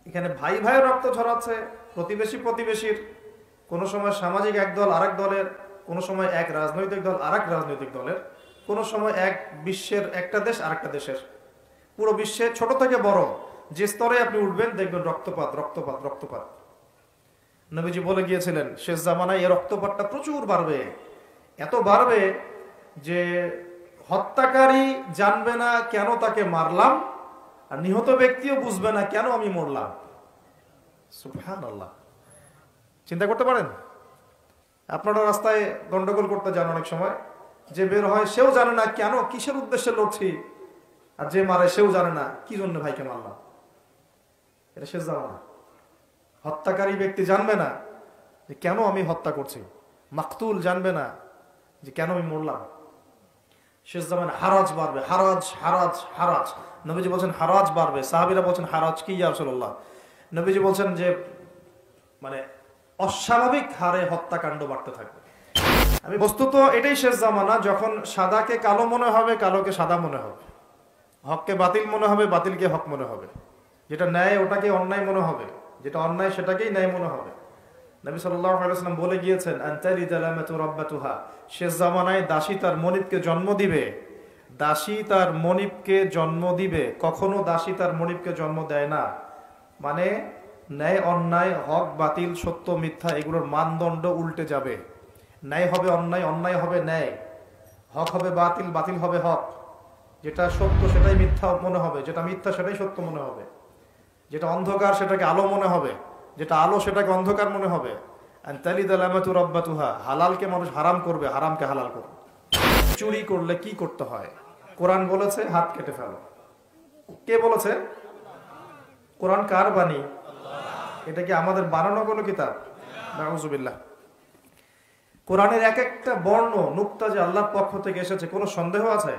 এখানে ভাই ভাইয়ের রক্ত ঝরাচ্ছে, প্রতিবেশী প্রতিবেশীর, কোনো সময় সামাজিক এক দল আরেক দলের, কোনো সময় এক রাজনৈতিক দল আরেক রাজনৈতিক দলের, কোনো সময় এক বিশ্বের একটা দেশ আরেকটা দেশের। পুরো বিশ্বে ছোট থেকে বড় যে স্তরে আপনি উঠবেন দেখবেন রক্তপাত রক্তপাত রক্তপাত। নবীজি বলে গিয়েছিলেন শেষ জামানায় এই রক্তপাতটা প্রচুর বাড়বে, এত বাড়বে যে হত্যাকারী জানবে না কেন তাকে মারলাম, আর নিহত ব্যক্তিও বুঝবে না কেন আমি মরলাম। সুবহানাল্লাহ। চিন্তা করতে পারেন, আপনারা রাস্তায় গন্ডগোল করতে যান, অনেক সময় যে বের হয় সেও জানে না কেন, কিসের উদ্দেশ্যে লড়ছি, আর যে মারে সেও জানে না কি জন্য ভাইকে মারলাম। এটা শেষ জামানা। হত্যাকারী ব্যক্তি জানবে না যে কেন আমি হত্যা করছি, মাকতুল জানবে না যে কেন আমি মরলাম। শেষ জামানা হারাজ বাড়বে, হারাজ হারাজ হারাজ। নবীজি বলছেন হারাজ বাড়বে, সাহাবীরা বলছেন হারাজ কি ইয়া রাসূলুল্লাহ? নবীজি বলছেন যে মানে অস্বাভাবিক হারে হত্যাকাণ্ড বাড়তে থাকবে। আমি বস্তুত এটাই শেষ জামানা, যখন সাদাকে কালো মনে হবে, কালোকে সাদা মনে হবে, হককে বাতিল মনে হবে, বাতিলকে হক মনে হবে, যেটা ন্যায় ওটাকে অন্যায় মনে হবে, যেটা অন্যায় সেটাকেই ন্যায় মনে হবে। নবী সাল্লাল্লাহু আলাইহি ওয়াসাল্লাম বলে গিয়েছেন আনতালি জালামাতু রাব্বাতুহা, শেষ জামানায় দাসী তার মনিবকে জন্ম দিবে, দাসী তার মনিবকে জন্ম দিবে। কখনো দাসী তার মনিবকে জন্ম দেয় না, মানে ন্যায় অন্যায়, হক বাতিল, সত্য মিথ্যা এগুলোর মানদণ্ড উল্টে যাবে। ন্যায় হবে অন্যায়, অন্যায় হবে ন্যায়, হক হবে বাতিল, বাতিল হবে হক। যেটা সত্য সেটাই মিথ্যা মনে হবে, যেটা মিথ্যা সেটাই সত্য মনে হবে, যেটা অন্ধকার সেটাকে আলো মনে হবে, যেটা আলো সেটাকে অন্ধকার মনে হবে। হালালকে মানুষ হারাম করবে, হারামকে হালাল করবে। চুরি করলে কি করতে হয়? কোরআন বলেছে হাত কেটে ফেলো। কে বলেছে? কোরআন কার বাণী? এটা কি আমাদের বানানো কোনো কিতাব? নাউজুবিল্লাহ। কোরআনের এক একটা বর্ণ নুক্তা যে আল্লাহর পক্ষ থেকে এসেছে কোনো সন্দেহ আছে?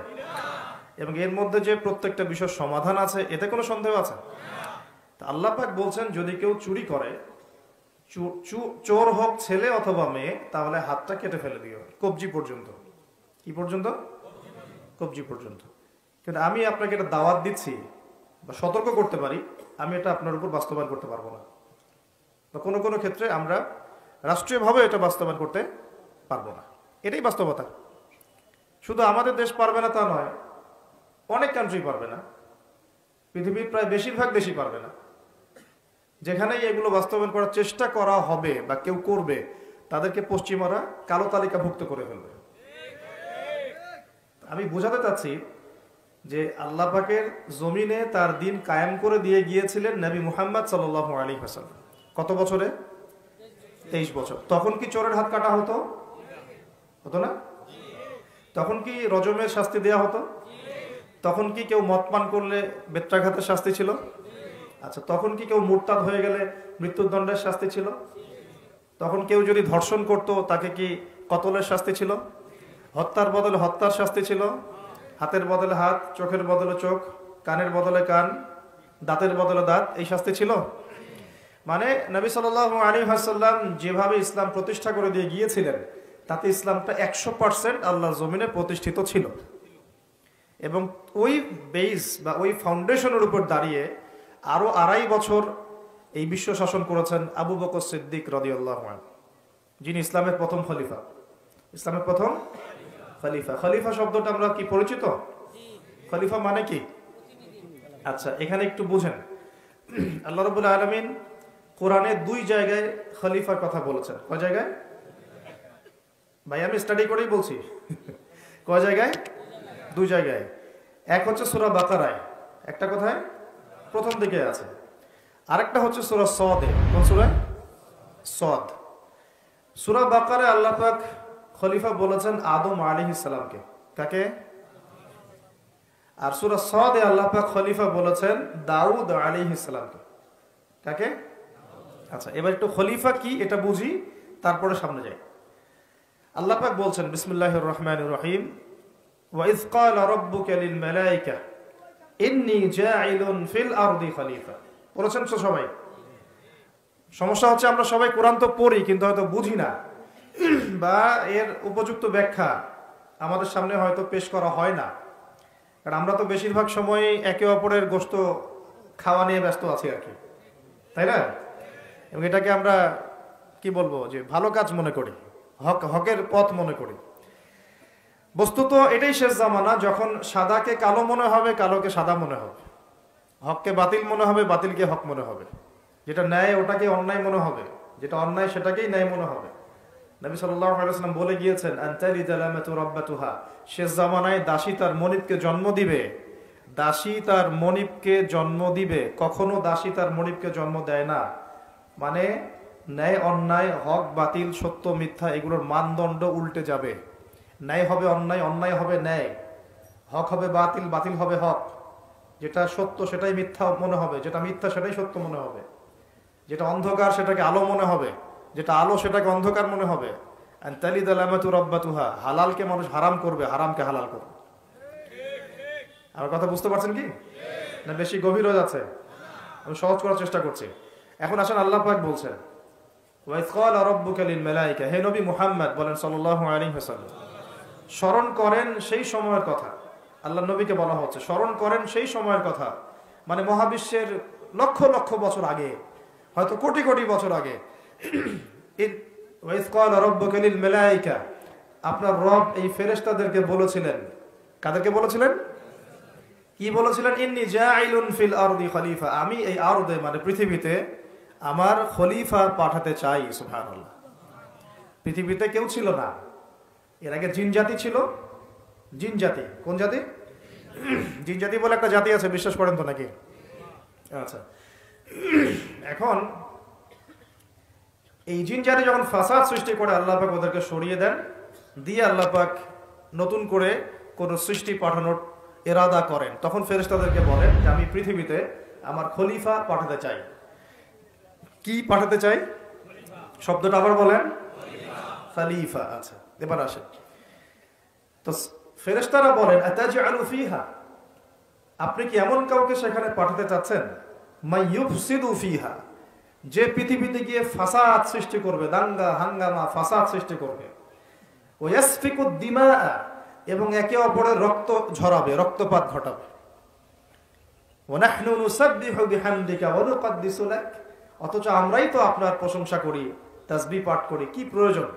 এবং এর মধ্যে যে প্রত্যেকটা বিষয়ের সমাধান আছে এতে কোনো সন্দেহ আছে? আল্লাহ পাক বলছেন যদি কেউ চুরি করে, চোর হোক ছেলে অথবা মেয়ে, তাহলে হাতটা কেটে ফেলে দিও, কবজি পর্যন্ত। কি পর্যন্ত? কবজি পর্যন্ত। কিন্তু আমি আপনাকে এটা দাওয়াত দিচ্ছি বা সতর্ক করতে পারি, আমি এটা আপনার উপর বাস্তবায়ন করতে পারবো না, বা কোনো কোনো ক্ষেত্রে আমরা রাষ্ট্রীয়ভাবে এটা বাস্তবায়ন করতে পারবো না। এটাই বাস্তবতা। শুধু আমাদের দেশ পারবে না তা নয়, অনেক কান্ট্রি পারবে না, পৃথিবীর প্রায় বেশিরভাগ দেশই পারবে না। যেখানেই এগুলো বাস্তবায়ন করার চেষ্টা করা হবে বা কেউ করবে, তাদেরকে পশ্চিমারা কালো তালিকাভুক্ত করে ফেলবে। আমি বোঝাতে চাচ্ছি যে আল্লাহ পাকের জমিনে তার দিন কায়েম করে দিয়ে গিয়েছিলেন নবী মুহাম্মদ সাল্লাল্লাহু আলাইহি ওয়াসাল্লাম। কত বছরে? 23 বছর। তখন কি চোরের হাত কাটা হতো? হতো না? তখন কি রজমের শাস্তি দেয়া হতো? তখন কি কেউ মদ পান করলে বেত্রাঘাতের শাস্তি ছিল? আচ্ছা, তখন কি কেউ মুরতাদ হয়ে গেলে মৃত্যুদণ্ডের শাস্তি ছিল? তখন কেউ যদি ধর্ষণ করত তাকে কি কতলের শাস্তি ছিল? হত্যার বদলে হত্যার শাস্তি ছিল? হাতের বদলে হাত, চোখের বদলে চোখ, কানের বদলে কান, দাঁতের বদলে দাঁত, এই শাস্তি ছিল? মানে নবী সাল্লাল্লাহু আলাইহি ওয়াসাল্লাম যেভাবে ইসলাম প্রতিষ্ঠা করে দিয়ে গিয়েছিলেন, তাতে ইসলামটা 100% আল্লাহর জমিনে প্রতিষ্ঠিত ছিল। এবং ওই বেস বা ওই ফাউন্ডেশনের উপর দাঁড়িয়ে আরো 2.5 বছর এই বিশ্ব শাসন করেছেন আবু বকর সিদ্দিক রাদিয়াল্লাহু আনহু, যিনি ইসলামের প্রথম খলিফা। ইসলামের প্রথম খলিফা। খলিফা শব্দটা আমরা কি পরিচিত? খলিফা মানে কি? আচ্ছা, এখানে একটু বুঝেন। আল্লাহ রাব্বুল আলামিন কোরআনে 2 জায়গায় খলিফার কথা বলেছেন। কয় জায়গায়? ভাই আমি স্টাডি করেই বলছি। কয় জায়গায়? 2 জায়গায়। এক হচ্ছে সূরা বাকারায়, একটা কোথায়? প্রথম দিকে আছে। আরেকটা হচ্ছে সূরা সদে। কোন সূরা? সদ। সূরা বাকারায় আল্লাহ পাক খলিফা বলেছেন আদম আলাইহিস সালামকে। কাকে? আর সূরা সদে আল্লাহ পাক খলিফা বলেছেন দাউদ আলাইহিস সালামকে। কাকে? আচ্ছা, এবার একটু খলিফা কি এটা বুঝি, তারপরে সামনে যাই। আল্লাহ পাক বলছেন বিসমিল্লাহির রহমানির রহিম, ওয়া ইয ক্বালা রাব্বুকা লিল মালায়েকা ইন্নী জাইলুন ফিল আরদি খলিফা। বলেছেন তো সবাই? সমস্যা হচ্ছে আমরা সবাই কোরআন তো পড়ি কিন্তু হয়তো বুঝি না, বা এর উপযুক্ত ব্যাখ্যা আমাদের সামনে হয়তো পেশ করা হয় না, কারণ আমরা তো বেশিরভাগ সময় একে অপরের গোশত খাওয়া নিয়ে ব্যস্ত আছি আর কি। তাই না? এবং এটাকে আমরা কি বলবো, যে ভালো কাজ মনে করি, হকের পথ মনে করি। বস্তুত এটাই শেষ জামানা, যখন সাদাকে কালো মনে হবে, কালোকে সাদা মনে হবে, হককে বাতিল মনে হবে, বাতিলকে হক মনে হবে, যেটা ন্যায় ওটাকে অন্যায় মনে হবে, যেটা অন্যায় সেটাকেই ন্যায় মনে হবে। নবী সাল্লাল্লাহু আলাইহি ওয়াসাল্লাম বলে গিয়েছেন, আনতালি জালামাতু রাব্বাতুহা, শেষ জামানায় দাসী তার মনিবকে জন্ম দিবে। দাসী তার মনিবকে জন্ম দিবে, কখনো দাসী তার মনিবকে জন্ম দেয় না। মানে ন্যায় অন্যায়, হক বাতিল, সত্য মিথ্যা, এগুলোর মানদণ্ড উল্টে যাবে। ন্যায় হবে অন্যায়, অন্যায় হবে ন্যায়, হক হবে বাতিল, বাতিল হবে হক। যেটা সত্য সেটাই মিথ্যা মনে হবে, যেটা মিথ্যা সেটাই সত্য মনে হবে, যেটা অন্ধকার সেটাকে আলো মনে হবে, যেটা আলো সেটাকে অন্ধকার মনে হবে। আনতালিদ আলামাতু রাব্বাতুহা, হালালকে মানুষ হারাম করবে, হারামকে হালাল করবে। আমার কথা বুঝতে পারছেন কি না? বেশি গভীর হয়ে যাচ্ছে, আমি সহজ করার চেষ্টা করছি। এখন আসেন, আল্লাহ পাক বলছেন, ওয়াইয ক্বালা রাব্বুকা লিল মালায়েকা, হে নবী মুহাম্মদ বলেন সাল্লাল্লাহু আলাইহি ওয়াসাল্লাম, স্মরণ করেন সেই সময়ের কথা। আল্লাহ নবীকে বলা হচ্ছে স্মরণ করেন সেই সময়ের কথা, মানে মহাবিশ্বের লক্ষ লক্ষ বছর আগে, হয়তো কোটি কোটি বছর আগে। ওয়াইয ক্বালা রাব্বুকা লিল মালায়েকা, আপনার রব এই ফেরেশতাদেরকে বলেছিলেন। কাদেরকে বলেছিলেন? কি বলেছিলেন? ইন্নী জাইলুন ফিল আরদি খলিফা, আমি এই আরদে মানে পৃথিবীতে আমার খলিফা পাঠাতে চাই। সুবহানাল্লাহ। পৃথিবীতে কেউ ছিল না, এর আগে জিন জাতি ছিল। জিন জাতি, কোন জাতি? জিন জাতি বলে একটা জাতি আছে, বিশ্বাস করেন তো নাকি? আচ্ছা, এখন এই জিন জাতি যখন ফাসাদ সৃষ্টি করে, আল্লাহ পাক ওদেরকে সরিয়ে দেন, দিয়ে আল্লাহ পাক নতুন করে কোন সৃষ্টি পাঠানোর ইরাদা করেন। তখন ফেরেশতাদেরকে বলেন যে আমি পৃথিবীতে আমার খলিফা পাঠাতে চাই। কি পাঠাতে চাই? শব্দটা আবার বলেন, খলিফা। আচ্ছা, এবার আসেন তো, ফেরেশতারা বলেন আতাজআলু ফিহা, আপনি কি এমন কাউকে সেখানে পাঠাতে চাচ্ছেন, মাইয়ুফসিদু ফিহা, যে পৃথিবীতে গিয়ে ফাসাদ সৃষ্টি করবে, দাঙ্গা হাঙ্গামা ফাসাদ সৃষ্টি করবে, ওয়াসফিকুদ দিমা, এবং একে অপরের রক্ত ঝরাবে, রক্তপাত ঘটাবে। ওয়া নাহনু নুসাব্বিহু বিহামদিকা ওয়া নুকদ্দিসু লাক, অথচ আমরাই তো আপনার প্রশংসা করি, তাসবিহ পাঠ করি, কি প্রয়োজন?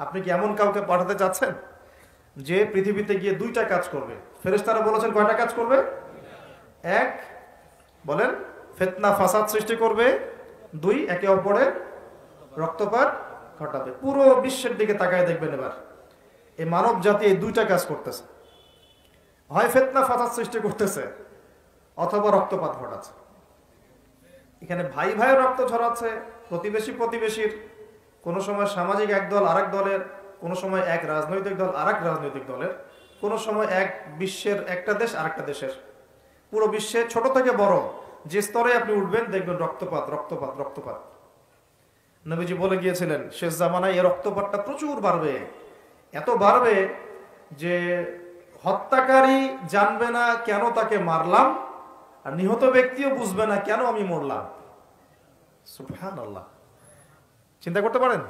আপনি কি এমন কাউকে পাঠাতে চাচ্ছেন যে পৃথিবীতে গিয়ে দুইটা কাজ করবে? ফেরেশতারা বলেছেন কয়টা কাজ করবে? এক, বলেন, ফিতনা ফাসাদ সৃষ্টি করবে। দুই, একে অপরের রক্তপাত ঘটাবে। পুরো বিশ্বের দিকে তাকায় দেখবেন এবার, এই মানব জাতি এই দুইটা কাজ করতেছে, হয় ফিতনা ফাসাদ সৃষ্টি করতেছে অথবা রক্তপাত ঘটাচ্ছে। এখানে ভাই ভাইয়ের রক্ত ঝরাচ্ছে, প্রতিবেশী প্রতিবেশীর, কোন সময় সামাজিক এক দল আরেক দলের, কোন সময় এক রাজনৈতিক দল আরেক রাজনৈতিক দলের, কোন সময় এক বিশ্বের একটা দেশ আরেকটা দেশের। পুরো বিশ্বে ছোট থেকে বড় যে স্তরে আপনি উঠবেন দেখবেন রক্তপাত রক্তপাত রক্তপাত। নবীজি বলে গিয়েছিলেন শেষ জামানায় এই রক্তপাতটা প্রচুর বাড়বে, এত বাড়বে যে হত্যাকারী জানবে না কেন তাকে মারলাম, আর নিহত ব্যক্তিও বুঝবে না কেন আমি মরলাম। সুবহানাল্লাহ। চিন্তা করতে পারেন,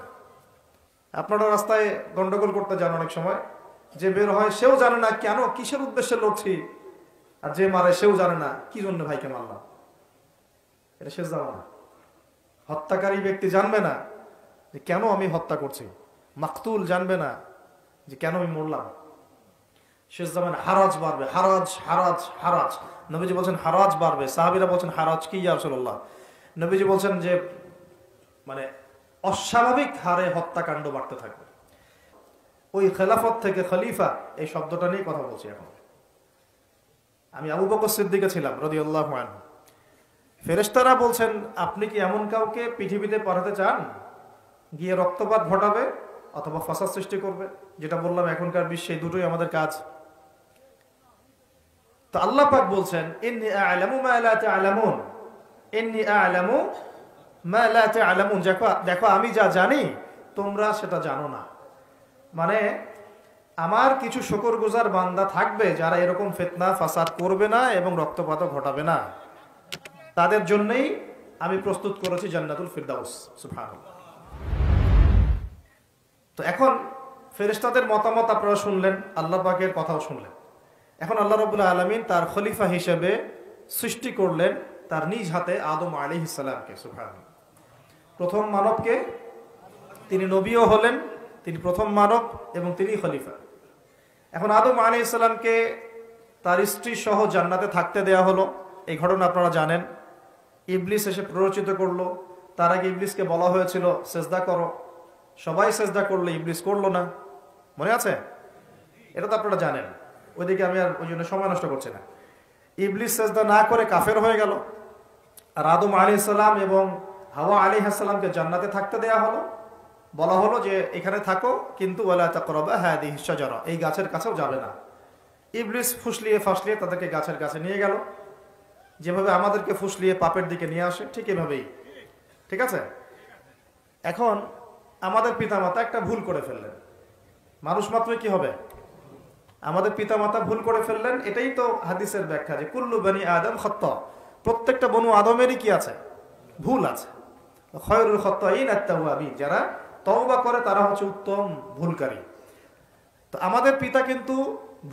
আপনারা রাস্তায় গন্ডগোল করতে যান, অনেক সময় যে বের হয় সেও জানে না কেন, কিসের উদ্দেশ্যে লড়ছি, আর যে মারে সেও জানে না কি জন্য ভাইকে মারলাম। এটা শেষ জামানা। হত্যাকারী ব্যক্তি জানবে না যে কেন আমি হত্যা করছি, মাকতুল জানবে না যে কেন আমি মরলাম। শেষ জামানা হারাজ বাড়বে, হারাজ হারাজ হারাজ। নবীজি বলছেন হারাজ বাড়বে, সাহাবীরা বলছেন হারাজ কি ইয়া রাসূলুল্লাহ? নবীজি বলছেন যে মানে অস্বাভাবিক হারে হত্যাকাণ্ড বাড়তে থাকবে। ওই খেলাফত থেকে খলিফা এই শব্দটা নিয়ে কথা বলছি এখন। আমি আবু বকর সিদ্দিকে ছিলাম রাদিয়াল্লাহু আনহু। ফেরেশতারা বলছেন আপনি কি এমন কাউকে পৃথিবীতে পাঠাতে চান গিয়ে রক্তপাত ঘটাবে অথবা ফাসাদ সৃষ্টি করবে? যেটা বললাম এখনকার বিশ্বে দুটোই আমাদের কাজ। তো আল্লাহ পাক বলছেন ইন্নী আ'লামু মা লা তা'লামুন, ইন্নী আ'লামু মা লা তা'লামুন, দেখো আমি যা জানি তোমরা সেটা জানো না। মানে আমার কিছু শুকরগুজার বান্দা থাকবে যারা এরকম ফিতনা ফাসাদ করবে না এবং রক্তপাতও ঘটাবে না, তাদের জন্যই আমি প্রস্তুত করেছি জান্নাতুল ফিরদাউস। সুবহানাল্লাহ। তো এখন ফেরেশতাদের মতামত আপনারা শুনলেন, আল্লাহ পাকের কথাও শুনলেন। এখন আল্লাহ রাব্বুল আলামিন তার খলিফা হিসেবে সৃষ্টি করলেন তার নিজ হাতে আদম আলাইহিস সালামকে। সুবহানাল্লাহ। প্রথম মানবকে, তিনি নবীও হলেন, তিনি প্রথম মানব এবং তিনি খলিফা। এখন আদম আলাইহিস সালামকে তার স্ত্রী সহ জান্নাতে থাকতে দেয়া হলো। এই ঘটনা আপনারা জানেন। ইবলিস এসে প্ররোচিত করলো। তার আগে ইবলিসকে বলা হয়েছিল সেজদা করো, সবাই সেজদা করলো, ইবলিস করলো না। মনে আছে? এটা তো আপনারা জানেন। ওইদিকে আমি আর ওই জন্য সময় নষ্ট করছি না। ইবলিস সেজদা না করে কাফের হয়ে গেল। আর আদম আলাইহিস সালাম এবং হাওয়া আলাইহিস সালামকে জান্নাতে থাকতে দেয়া হলো। বলা হলো যে এখানে থাকো, কিন্তু ওয়ালা তাকরাবা হাদিহিশ শাজারা, এই গাছের কাছেও যাবে না। ইবলিস ফুসলিয়ে ফাসলিয়ে তাদেরকে গাছের কাছে নিয়ে গেল। যেভাবে আমাদেরকে ফুসলিয়ে পাপের দিকে নিয়ে আসে, ঠিক এভাবেই। ঠিক আছে? এখন আমাদের পিতামাতা একটা ভুল করে ফেললেন। মানুষ মাত্রই কি হবে? আমাদের পিতামাতা ভুল করে ফেললেন। এটাই তো হাদিসের ব্যাখ্যা যে কুল্লু বনি আদম খাত্তা, প্রত্যেকটা বনু আদমেরই কি আছে? ভুল আছে। খায়রুল খাত্তাইন আত-তাওয়াবিন, যারা তওবা করে তারা হচ্ছে উত্তম ভুলকারী। তো আমাদের পিতা কিন্তু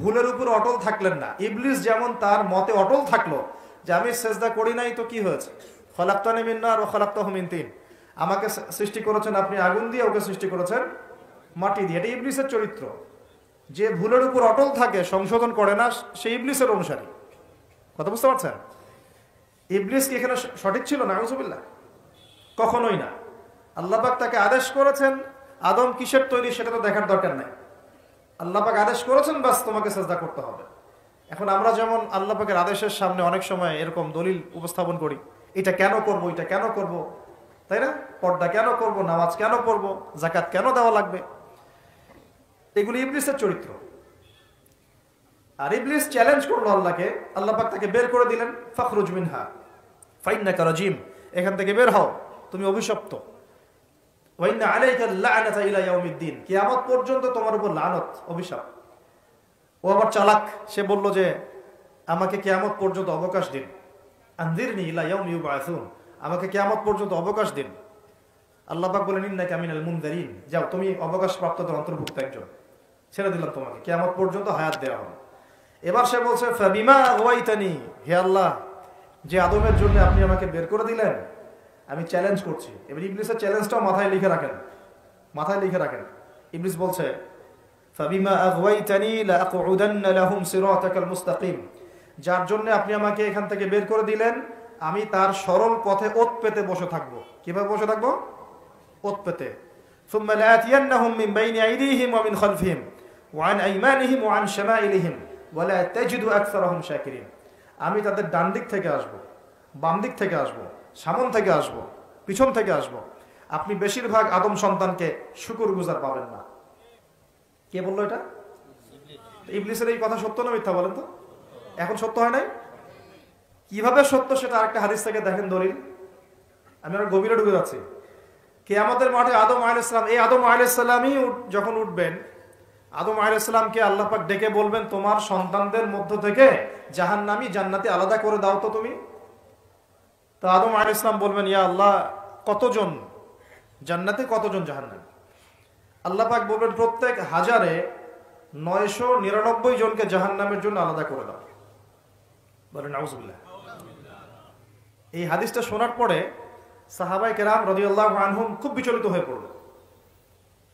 ভুলের উপর অটল থাকলেন না। ইবলিস যেমন তার মতে অটল থাকলো যে আমি সেজদা করি নাই, তো কি হয়েছে? খলাকতানি মিন নার ওয়া খলাকতাহু মিন তিন, আমাকে সৃষ্টি করেছেন আপনি আগুন দিয়ে, ওকে সৃষ্টি করেছেন মাটি দিয়ে। এটা ইবলিসের চরিত্র। যে ভুলের উপর অটল থাকে, সংশোধন করে না, সে ইবলিসের অনুসারী। কথা বুঝতে পারছেন? ইবলিস কি এখানে সঠিক ছিল? নাউজুবিল্লাহ, কখনোই না। আল্লাহ পাক তাকে আদেশ করেছেন, আদম কিসের তৈরি সেটা তো দেখার দরকার নাই। আল্লাহ পাক আদেশ করেছেন, বাস তোমাকে সেজদা করতে হবে। এখন আমরা যেমন আল্লাহ পাকের আদেশের সামনে অনেক সময় এরকম দলিল উপস্থাপন করি, এটা কেন করব, এটা কেন করব, তাই না? পর্দা কেন করব, নামাজ কেন পড়ব, যাকাত কেন দেওয়া লাগবে, এগুলি ইবলিসের চরিত্র। আর ইবলিস চ্যালেঞ্জ করলো আল্লাহকে, আল্লাহ পাক তাকে বের করে দিলেন, ফাখরুজ মিনহা ফাইন্নাকা রাজিম, এখান থেকে বের হও, তুমি অভিশপ্ত। ওয়াইন্না আলাইকা লা'নাতা ইলা ইয়াউমিদ্দিন, কিয়ামত পর্যন্ত তোমার উপর লানত, অভিশাপ। ও আবার চালাক, সে বলল যে আমাকে কিয়ামত পর্যন্ত অবকাশ দিন, আনজিরনি ইলা ইয়াউমি ইউবআসুন, আমাকে কিয়ামত পর্যন্ত অবকাশ দিন। আল্লাহ পাক বলেন ইন্নাকা মিনাল মুনযারিন, যাও তুমি অবকাশ প্রাপ্তদের অন্তর্ভুক্ত একজন, ছেড়ে দিলাম তোমাকে, কিয়ামত পর্যন্ত হায়াত দেওয়া হবে। এবার সে বলছে ফাবিমা আগাওয়াইতানি, হে আল্লাহ, যে আদমের জন্য আপনি আমাকে বের করে দিলেন, আমি চ্যালেঞ্জ করছি। এবার ইবলিসের চ্যালেঞ্জটাও মাথায় লিখে রাখেন, মাথায় লিখে রাখেন। ইবলিস বলছে ফাবিমা আগাওয়াইতানি লাআকউদান্না লাহুম সিরাতাকাল মুস্তাকিম, যার জন্য আপনি আমাকে এখান থেকে বের করে দিলেন, আমি তার সরল পথে ওত পেতে বসে থাকবো। কিভাবে বসে থাকবো? ওত পেতে। সুম্মা লাআতিয়ান্নাহুম মিন বাইনি আইদিহিম ওয়া মিন খালফিহিম ওয়া আন আইমানিহিম ওয়া আন শামাইলিহিম ওয়া লা তাজিদু আকসারাহুম শাকিরিন, আমি তাদের ডান দিক থেকে আসব, বাম দিক থেকে আসব, সামন থেকে আসব, পিছন থেকে আসব, আপনি বেশিরভাগ আদম সন্তানকে শুকরগুজার পাবেন না। কে বললো এটা? ইবলিসের এই কথা সত্য না মিথ্যা বলেন তো? এখন সত্য হয় নাই? কিভাবে সত্য সেটা আরেকটা হাদিস থেকে দেখেন দলিল। আমি আর গভীরে ঢুকে যাচ্ছি। কিয়ামতের মাঠে আদম আলাইহিস সালাম, এই আদম আলাইহিস সালামই যখন উঠবেন, আদম আলাইহিস সালামকে আল্লাহ পাক ডেকে বলবেন তোমার সন্তানদের মধ্য থেকে জাহান্নামী জান্নাতি আলাদা করে দাও তো তুমি। তো আদম আলাইহিস সালাম বলবেন ইয়া আল্লাহ, কতজন জান্নাতে, কতজন জাহান্নামী? আল্লাহ পাক বলবেন প্রত্যেক 1000-এ 999 জনকে জাহান্নামের জন্য আলাদা করে দাও। বলেন নাউজুবিল্লাহ। এই হাদিসটা শোনার পরে সাহাবায়ে কেরাম রাদিয়াল্লাহু আনহুম খুব বিচলিত হয়ে পড়লেন।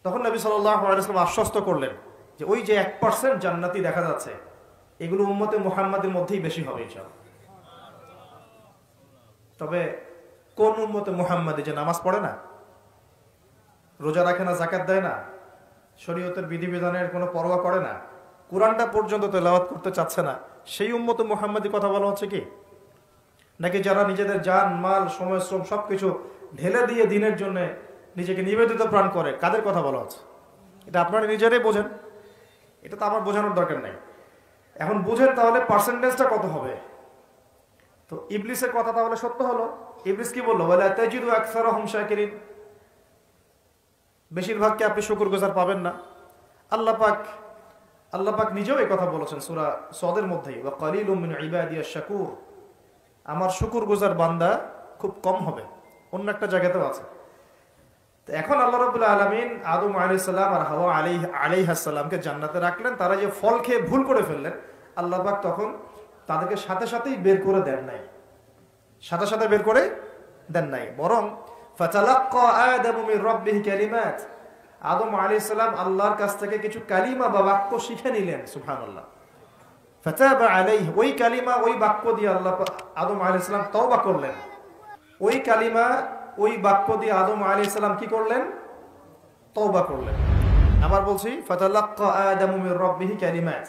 তখন নবী সাল্লাল্লাহু আলাইহি ওয়াসাল্লাম আশ্বস্ত করলেন যে ওই যে 1% জান্নাতি দেখা যাচ্ছে, এগুলো উম্মতে মুহাম্মাদের মধ্যেই বেশি হবে ইনশাআল্লাহ। তবে কোন উম্মতে মুহাম্মাদি যে নামাজ পড়ে না, রোজা রাখে না, যাকাত দেয় না, শরীয়তের বিধিবিধানের কোনো পরোয়া করে না, কোরআনটা পর্যন্ত তেলাওয়াত করতে চাচ্ছে না, সেই উম্মতে মুহাম্মাদি কথা বলা হচ্ছে কি? নাকি যারা নিজেদের জান মাল সময় শ্রম সবকিছু ঢেলে দিয়ে দিনের জন্য নিজেকে নিবেদিত প্রাণ করে, কাদের কথা বলা হচ্ছে? এটা আপনারা নিজেরাই বোঝেন, এটা তো আমার বোঝানোর দরকার নাই। এখন বুঝেন তাহলে পার্সেন্টেজটা কত হবে। তো ইবলিসের কথা তাহলে সত্য হলো। ইবলিস কি বললো? ওয়ালা তাজিদু আকসারাহুম শাকিরিন, বেশিরভাগকে আপনি শুকরগুজার পাবেন না। আল্লাহ পাক নিজেও এই কথা বলেছেন সূরা সদের মধ্যেই, ওয়া কালিলুম মিন ইবাদিয়াশ শাকুর, আমার শুকরগুজার বান্দা খুব কম হবে। অন্য একটা জায়গাতেও আছে। তো এখন আল্লাহ রাব্বুল আলামিন আদম আলাইহিস সালাম আর হাওয়া আলাইহিস সালামকে জান্নাতে রাখলেন। তারা যে ফল খেয়ে ভুল করে ফেললেন, আল্লাহ পাক তখন তাদেরকে সাথে সাথেই বের করে দেন নাই, সাথে সাথে বের করে দেন নাই, বরং ফাতালাক্কা আদামু মির রাব্বিহি কালিমাত, আদম আলাইহিস সালাম আল্লাহর কাছ থেকে কিছু কালিমা বা বাক্য শিখে নিলেন। সুবহানাল্লাহ। ফাতাবা আলাইহি, ওই কালিমা ওই বাক্য দিয়ে আল্লাহ আদম আলাইহিস সালাম তওবা করলেন। ওই কালিমা ওই বাক্য দিয়ে আদম আলাইহিস সালাম কি করলেন? তওবা করলেন। আবার বলছি, ফাতালাক্কা আদামু মির রাব্বিহি কালিমাত,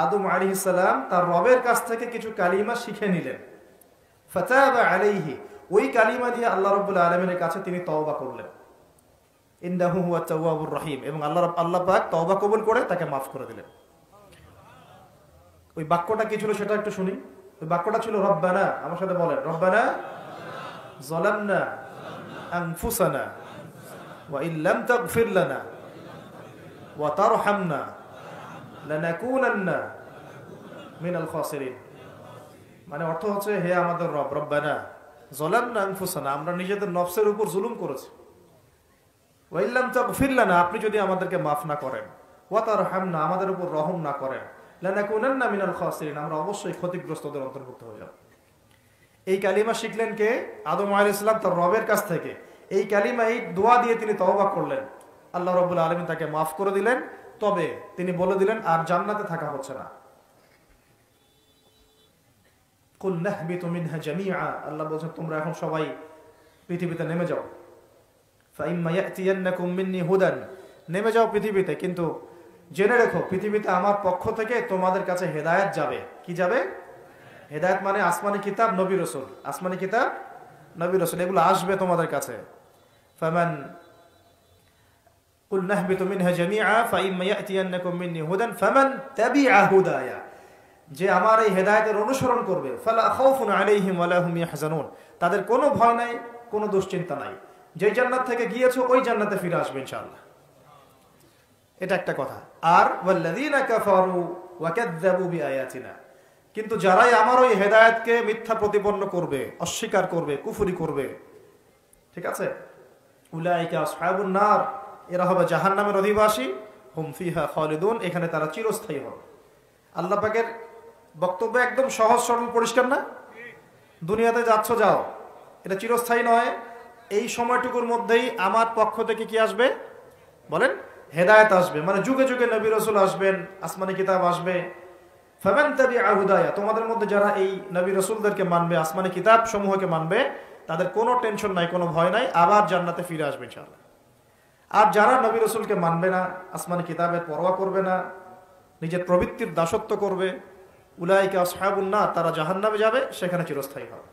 আদম আলাইহিস সালাম তার রবের কাছ থেকে কিছু কালিমা শিখে নিলেন। ফাতাবা আলাইহি, ওই কালিমা দিয়ে আল্লাহ রাব্বুল আলামিনের কাছে তিনি তওবা করলেন। ইন্নাহু হুয়াত তাওয়াবুর রহিম, এবং আল্লাহ পাক তওবা কবুল করে তাকে মাফ করে দিলেন। ওই বাক্যটা কি ছিল সেটা একটু শুনি। ওই বাক্যটা ছিল রব্বানা, আমার সাথে বলেন, রব্বানা যালামনা আনফুসানা ওয়া ইল্লাম তাগফির লানা ওয়া তারহামনা লানাকুনান্না মিনাল খাসিরিন। মানে অর্থ হচ্ছে, হে আমাদের রব, রব্বানা যালামনা আনফুসানা, আমরা নিজেদের নফসের উপর জুলুম করেছি, ওয়া ইল্লাম তাগফির লানা, আপনি যদি আমাদেরকে মাফ না করেন, ওয়া তারহামনা, আমাদের উপর রহম না করেন, লানাকুনান্না মিনাল খাসিরিন, আমরা অবশ্যই ক্ষতিগ্রস্তদের অন্তর্ভুক্ত হয়ে যাব। এই কালিমা শিখলেন কে? আদম আলাইহিস সালাম তার রবের কাছ থেকে। এই কালিমা, এই দোয়া দিয়ে তিনি তওবা করলেন, আল্লাহ রাব্বুল আলামিন তাকে মাফ করে দিলেন। তবে তিনি বলে দিলেন আর জান্নাতে থাকা হচ্ছে না। কুল নাহবিতু মিনহা জামিআ, আল্লাহ বলেন তোমরা এখন সবাই পৃথিবীতে নেমে যাও। ফাইম্মা ইয়াতিয়ান্নাকুম মিন্নি হুদান, নেমে যাও পৃথিবীতে, কিন্তু জেনে রেখো পৃথিবীতে আমার পক্ষ থেকে তোমাদের কাছে হেদায়েত যাবে। কি যাবে? হেদায়েত মানে আসমানি কিতাব, নবী রাসূল। আসমানি কিতাব, নবী রাসূল, এগুলো আসবে তোমাদের কাছে। ফামান কুল নাহবিতু মিনহা জামিআ ফাইম্মা ইয়াতিয়ান্নাকুম মিন্নি হুদান ফামান তাবিআ হুদায়া, যে আমার এই হেদায়েতের অনুসরণ করবে, ফালা খাউফুন আলাইহিম ওয়ালা হুম ইয়াহজানুন, তাদের কোনো ভয় নাই, কোনো দুশ্চিন্তা নাই। যে জান্নাত থেকে গিয়েছো ওই জান্নাতে ফিরে আসবে ইনশাআল্লাহ। এটা একটা কথা। আর ওয়াল্লাযীনা কাফারু ওয়া কাযযাবু বিআয়াতিনা, কিন্তু যারাই আমার ওই হেদায়েতকে মিথ্যা প্রতিপন্ন করবে, অস্বীকার করবে, কুফরি করবে, ঠিক আছে, উলাইকা আসহাবুন নার, এরা হবে জাহান্নামের অধিবাসী, হুম ফিহা খালিদুন, এখানে তারা চিরস্থায়ী হবে। আল্লাহ পাকের বক্তব্য একদম সহজ সরল পরিষ্কার না? দুনিয়াতে যাচ্ছ যাও, এটা চিরস্থায়ী নয়। এই সময়টুকুর মধ্যেই আমার পক্ষ থেকে কি আসবে বলেন? হেদায়েত আসবে, মানে যুগে যুগে নবী রাসূল আসবেন, আসমানি কিতাব আসবে। ফামান তাবিআ হুদায়া, তোমাদের মধ্যে যারা এই নবী রাসূলদেরকে মানবে, আসমানি কিতাব সমূহকে মানবে, তাদের কোনো টেনশন নাই, কোনো ভয় নাই, আবার জান্নাতে ফিরে আসবে ইনশাআল্লাহ। আর যারা নবী রাসূলকে মানবে না, আসমানি কিতাবের পরোয়া করবে না, নিজের প্রবৃত্তির দাসত্ব করবে, উলাইকা আসহাবুন নার, তারা জাহান্নামে যাবে, সেখানে চিরস্থায়ী হবে।